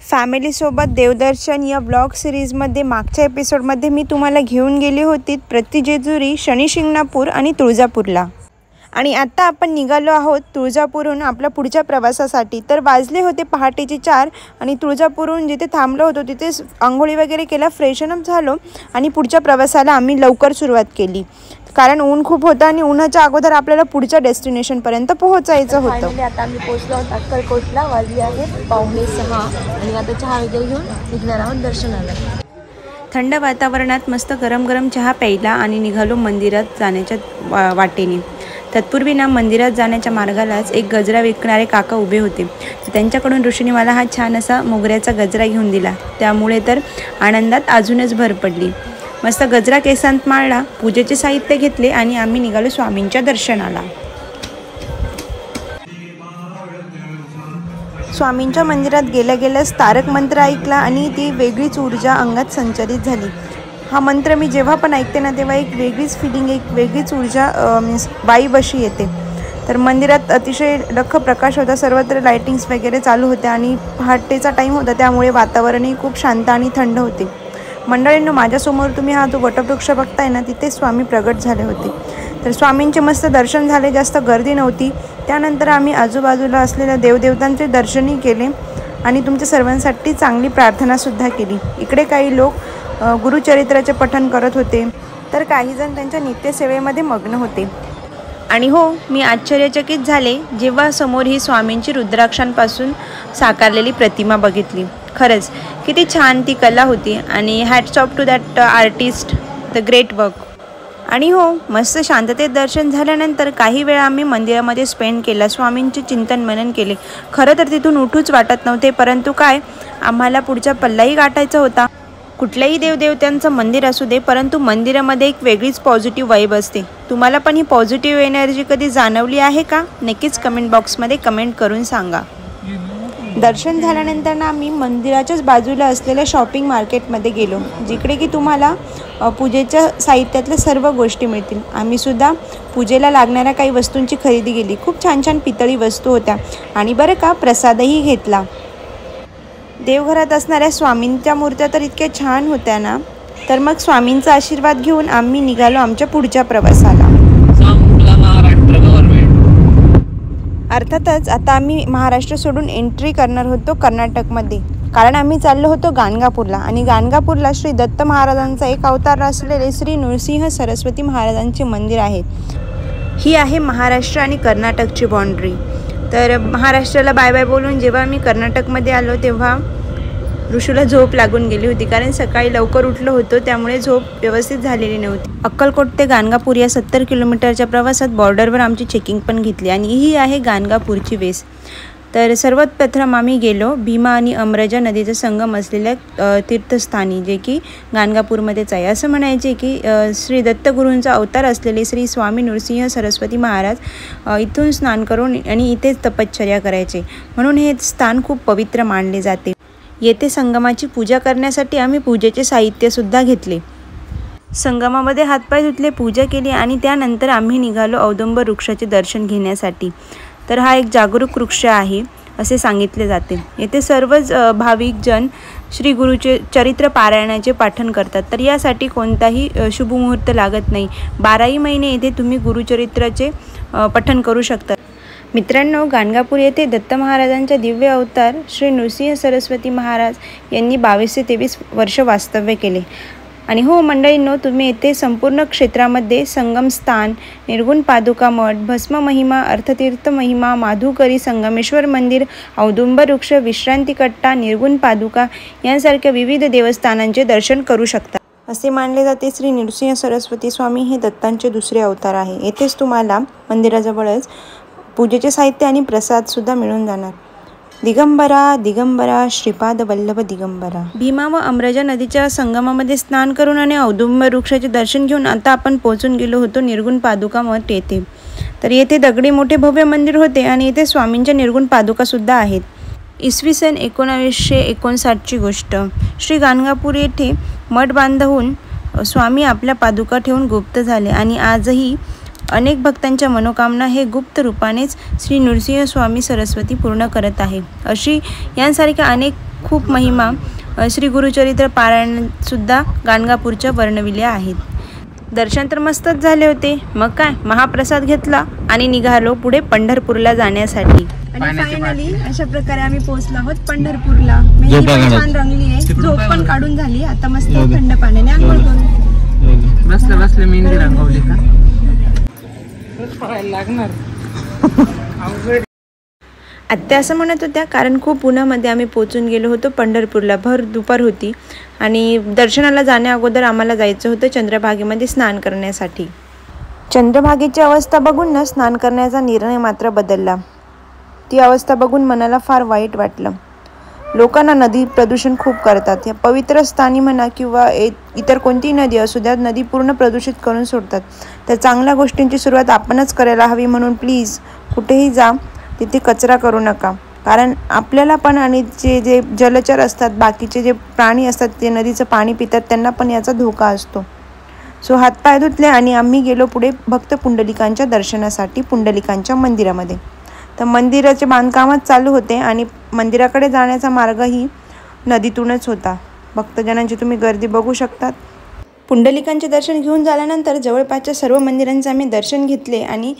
फॅमिलीसोबत देवदर्शन या ब्लॉग सिरीजमध्ये मागच्या एपिसोडमध्ये मी तुम्हाला घेऊन गेली होती प्रतिजेजुरी, शनी शिंगणापूर आणि तुळजापूरला. आणि आता आपण निघालो आहोत तुळजापूरहून आपल्या पुढच्या प्रवासासाठी. तर वाजले होते पहाटेचे 4 आणि तुळजापूरहून जिथे थांबलो होतो तिथे आंघोळी वगैरे केला, फ्रेशनअप झालो आणि पुढच्या प्रवासाला आम्ही लवकर सुरुवात केली, कारण ऊन खूप होतं आणि उन्हाच्या अगोदर आपल्याला पुढच्या डेस्टिनेशनपर्यंत पोहोचायचं होतं. आता आम्ही पोहोचलो आहोत अक्कलकोटला. वाजली आहेत 5:45 आणि आता चहा वगैरे घेऊन निघणार आहोत दर्शनाला. थंड वातावरणात मस्त गरम गरम चहा प्यायला आणि निघालो मंदिरात जाण्याच्या वाटेने. तत्पूर्वी मंदिरात जाण्याच्या मार्गालाच एक गजरा विकणारे काका उभे होते. त्यांच्याकडून ऋषीने मला हा छान असा मोगऱ्याचा गजरा घेऊन दिला. त्यामुळे तर आनंदात अजूनच भर पडली. मस्त गजरा केसांत माळला, पूजेचे साहित्य घेतले आणि आम्ही निघालो स्वामींच्या दर्शनाला. स्वामींच्या मंदिरात गेल्या गेल्यास तारक मंत्र ऐकला आणि ती वेगळीच ऊर्जा अंगात संचारित झाली. हा मंत्र मी जेव्हा पण ऐकते ना तेव्हा एक वेगळीच फिलिंग, एक वेगळीच ऊर्जा मीन्स वाईब अशी येते. तर मंदिरात अतिशय लख प्रकाश होता, सर्वत्र लायटिंग्स वगैरे चालू होत्या आणि पहाटेचा टाईम होता, त्यामुळे वातावरणही खूप शांत आणि थंड होते. मंडळींनो, माझ्यासमोर तुम्ही हा जो वटवृक्ष बघताय ना, तिथे स्वामी प्रगट झाले होते. तर स्वामींचे मस्त दर्शन झाले, जास्त गर्दी नव्हती. त्यानंतर आम्ही आजूबाजूला असलेल्या देवदेवतांचे दर्शनही केले आणि तुमच्या सर्वांसाठी चांगली प्रार्थनासुद्धा केली. इकडे काही लोक गुरुचरित्राचे पठण करत होते, तर काहीजण त्यांच्या नित्यसेवेमध्ये मग्न होते. आणि हो, मी आश्चर्यचकित झाले जेव्हा समोर ही स्वामींची रुद्राक्षांपासून साकारलेली प्रतिमा बघितली. खरंच किती छान ती कला होती आणि hats off to that artist, the great work. आणि हो, मस्त शांततेत दर्शन झाल्यानंतर काही वेळा आम्ही मंदिरामध्ये स्पेंड केला, स्वामींचे चिंतन मनन केले. खरं तर तिथून उठूच वाटत नव्हते, परंतु काय, आम्हाला पुढचा पल्लाही गाठायचा होता. कुठल्याही देवदेवतांचं मंदिर असू दे, परंतु मंदिरामध्ये एक वेगळीच पॉझिटिव्ह वाईब असते. तुम्हाला पण ही पॉझिटिव्ह एनर्जी कधी जाणवली आहे का? नक्कीच कमेंट बॉक्समध्ये कमेंट करून सांगा. दर्शन झाल्यानंतर आम्ही मंदिराच्याच बाजूला असलेल्या शॉपिंग मार्केटमध्ये गेलो, जिकडे की तुम्हाला पूजेच्या साहित्यातल्या सर्व गोष्टी मिळतील. आम्हीसुद्धा पूजेला लागणाऱ्या काही वस्तूंची खरेदी केली. खूप छान छान पितळी वस्तू होत्या आणि बरं का, प्रसादही घेतला. देवघरात असणाऱ्या स्वामींच्या मूर्त्या तर इतक्या छान होत्या ना. तर मग स्वामींचा आशीर्वाद घेऊन आम्ही निघालो आमच्या पुढच्या प्रवासाला. अर्थातच आता आम्ही महाराष्ट्र सोडून एंट्री करणार होतो कर्नाटकमध्ये, कारण आम्ही चाललो होतो गाणगापूरला. आणि गाणगापूरला श्री दत्त महाराजांचा एक अवतार असलेले श्री नृसिंह सरस्वती महाराजांचे मंदिर आहे. ही आहे महाराष्ट्र आणि कर्नाटकची बाँड्री. तर महाराष्ट्राला बाय बाय बोलून जेव्हा आम्ही कर्नाटकमध्ये आलो तेव्हा ऋषूला झोप लागून गेली होती, कारण सकाळी लवकर उठलो होतो, त्यामुळे झोप व्यवस्थित झालेली नव्हती. अक्कलकोट ते गाणगापूर या 70 किलोमीटरच्या प्रवासात बॉर्डरवर आमची चेकिंग पण घेतली आणि ही आहे गाणगापूरची वेस. तर सर्वात प्रथम आम्ही गेलो भीमा आणि अमरजा नदीचा संगम असलेल्या तीर्थस्थानी, जे की गाणगापूरमध्येच आहे. असं म्हणायचे की श्री दत्तगुरूंचा अवतार असलेले श्री स्वामी नृसिंह सरस्वती महाराज इथून स्नान करून आणि इथेच तपश्चर्या करायचे, म्हणून हे स्थान खूप पवित्र मानले जाते. येथे संगमाची पूजा करण्यासाठी आम्ही पूजेचे साहित्यसुद्धा घेतले. संगमामध्ये हातपाय धुतले, पूजा केली आणि त्यानंतर आम्ही निघालो औदुंबर वृक्षाचे दर्शन घेण्यासाठी. तर हा एक जागरूक वृक्ष आहे असे सांगितले जाते. येथे सर्वच भाविक जन श्री गुरुचे चरित्र पारायणाचे पाठन करतात. तर यासाठी कोणताही शुभमुहूर्त लागत नाही. 12ही महिने येथे तुम्ही गुरुचरित्राचे पठन करू शकता. मित्रांनो, गाणगापूर येथे दत्त महाराजांच्या दिव्य अवतार श्री नृसिंह सरस्वती महाराज यांनी 22 ते 23 वर्ष वास्तव्य केले. आणि हो मंडळींनो, तुम्ही येथे संपूर्ण क्षेत्रामध्ये संगम स्थान, निर्गुण पादुका मठ, भस्म महिमा, अर्थतीर्थ महिमा, माधुकरी, संगमेश्वर मंदिर, औदुंबर वृक्ष, विश्रांती कट्टा, निर्गुण पादुका यांसारख्या विविध देवस्थानांचे दर्शन करू शकता. असे मानले जाते श्री नृसिंह सरस्वती स्वामी हे दत्तांचे दुसरे अवतार आहे. येथेच तुम्हाला मंदिराजवळच पूजेचे साहित्य आणि प्रसादसुद्धा मिळून जाणार. दिगंबरा दिगंबरा श्रीपाद वल्लभ दिगंबरा. भीमा व अमरजा नदीच्या संगमामध्ये स्नान करून आणि औदुंबर वृक्षाचे दर्शन घेऊन आता आपण पोहोचून गेलो होतो निर्गुण पादुका मठ येथे. तर येथे दगडी मोठे भव्य मंदिर होते आणि येथे स्वामींच्या निर्गुण पादुकासुद्धा आहेत. इसवी सन 1959ची गोष्ट. श्री गाणगापूर येथे मठ बांधून स्वामी आपल्या पादुका ठेवून गुप्त झाले आणि आजही अनेक भक्तांच्या मनोकामना हे गुप्त रूपानेच श्री नृसिंह स्वामी सरस्वती पूर्ण करत आहे. अशी यांसारख्या अनेक खूप महिमा श्री गुरुचरित्र पारायणसुद्धा गाणगापूरच्या वर्णविले आहेत. दर्शन तर मस्तच झाले होते. मग काय, महाप्रसाद घेतला आणि निघालो पुढे पंढरपूरला जाण्यासाठी. आणि फायनली अशा प्रकारे आम्ही पोहोचलो आहोत पंढरपूरला. मेहंदी पण छान रंगली आहे, झोप पण काढून झाली. आता मस्त थंड पाण्याने आंघोळ करू. बसल्या बसल्या मेहंदी रंगवली का लागणार. आत्या असं म्हणत होत्या, कारण खूप उन्हामध्ये आम्ही पोचून गेलो होतो पंढरपूरला. भर दुपार होती आणि दर्शनाला जाण्या अगोदर आम्हाला जायचं होतं चंद्रभागेमध्ये स्नान करण्यासाठी. चंद्रभागेची अवस्था बघून ना स्नान करण्याचा निर्णय मात्र बदलला. ती अवस्था बघून मनाला फार वाईट वाटलं. लोकांना नदी प्रदूषण खूप करतात. या पवित्र स्थानी म्हणा किंवा इतर कोणतीही नदी असू द्या, नदी पूर्ण प्रदूषित करून सोडतात. तर चांगल्या गोष्टींची सुरुवात आपणच करायला हवी. म्हणून प्लीज कुठेही जा तिथे कचरा करू नका. कारण आपल्याला पण आणि जे जलचर असतात, बाकीचे जे प्राणी असतात, ते नदीचं पाणी पितात, त्यांना पण याचा धोका असतो. सो हातपाय धुतले आणि आम्ही गेलो पुढे भक्त पुंडलिकांच्या दर्शनासाठी पुंडलिकांच्या मंदिरामध्ये. तर मंदिराचे बांधकामच चालू होते आणि मंदिराकडे जाण्याचा मार्गही नदीतूनच होता. भक्तजनांची तुम्ही गर्दी बघू शकतात. पुंडलिकांचे दर्शन घेऊन झाल्यानंतर जवळपासच्या सर्व मंदिरांचे आम्ही दर्शन घेतले आणि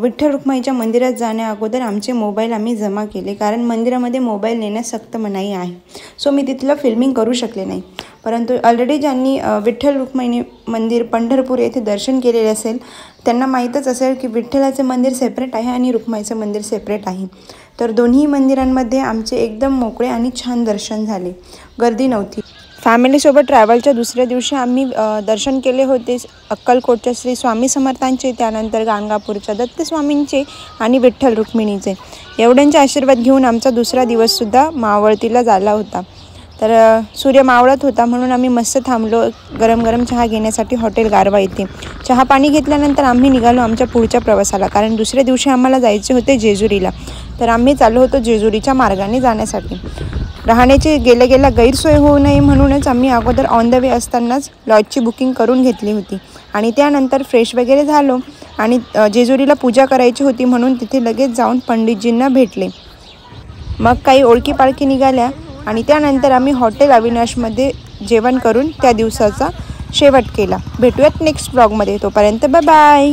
विठ्ठल रुक्माईच्या मंदिरात जाण्या अगोदर आमचे मोबाईल आम्ही जमा केले. कारण मंदिरामध्ये मोबाईल नेण्यास सक्त मनाई आहे. सो मी तिथलं फिल्मिंग करू शकले नाही. परंतु ऑलरेडी ज्यांनी विठ्ठल रुक्माई मंदिर पंढरपूर येथे दर्शन केलेले असेल त्यांना माहीतच असेल की विठ्ठलाचे मंदिर सेपरेट आहे आणि रुक्माईचं मंदिर सेपरेट आहे. तर दोन्ही मंदिरांमध्ये आमचे एकदम मोकळे आणि छान दर्शन झाले. गर्दी नव्हती. फॅमिलीसोबत ट्रॅव्हलच्या दुसऱ्या दिवशी आम्ही दर्शन केले होते अक्कलकोटच्या श्री स्वामी समर्थांचे, त्यानंतर गाणगापूरच्या दत्तस्वामींचे आणि विठ्ठल रुक्मिणीचे. एवढ्यांचे आशीर्वाद घेऊन आमचा दुसरा दिवससुद्धा मावळतीला झाला होता. तर सूर्य मावळत होता म्हणून आम्ही मस्त थांबलो गरम गरम चहा घेण्यासाठी हॉटेल गारवा येथे. चहा पाणी घेतल्यानंतर आम्ही निघालो आमच्या पुढच्या प्रवासाला. कारण दुसऱ्या दिवशी आम्हाला जायचे होते जेजुरीला. तर आम्ही चाललो होतो जेजुरीच्या मार्गाने जाण्यासाठी. राहण्याची गेल्या गैरसोय होऊ नये म्हणूनच आम्ही अगोदर ऑन द वे असतानाच लॉजची बुकिंग करून घेतली होती. आणि त्यानंतर फ्रेश वगैरे झालो आणि जेजुरीला पूजा करायची होती म्हणून तिथे लगेच जाऊन पंडितजींना भेटले. मग काही ओळखी पाळखी निघाल्या आणि त्यानंतर आम्ही हॉटेल अविनाशमध्ये जेवण करून त्या दिवसाचा शेवट केला. भेटूयात नेक्स्ट ब्लॉगमध्ये. तोपर्यंत बाय बाय.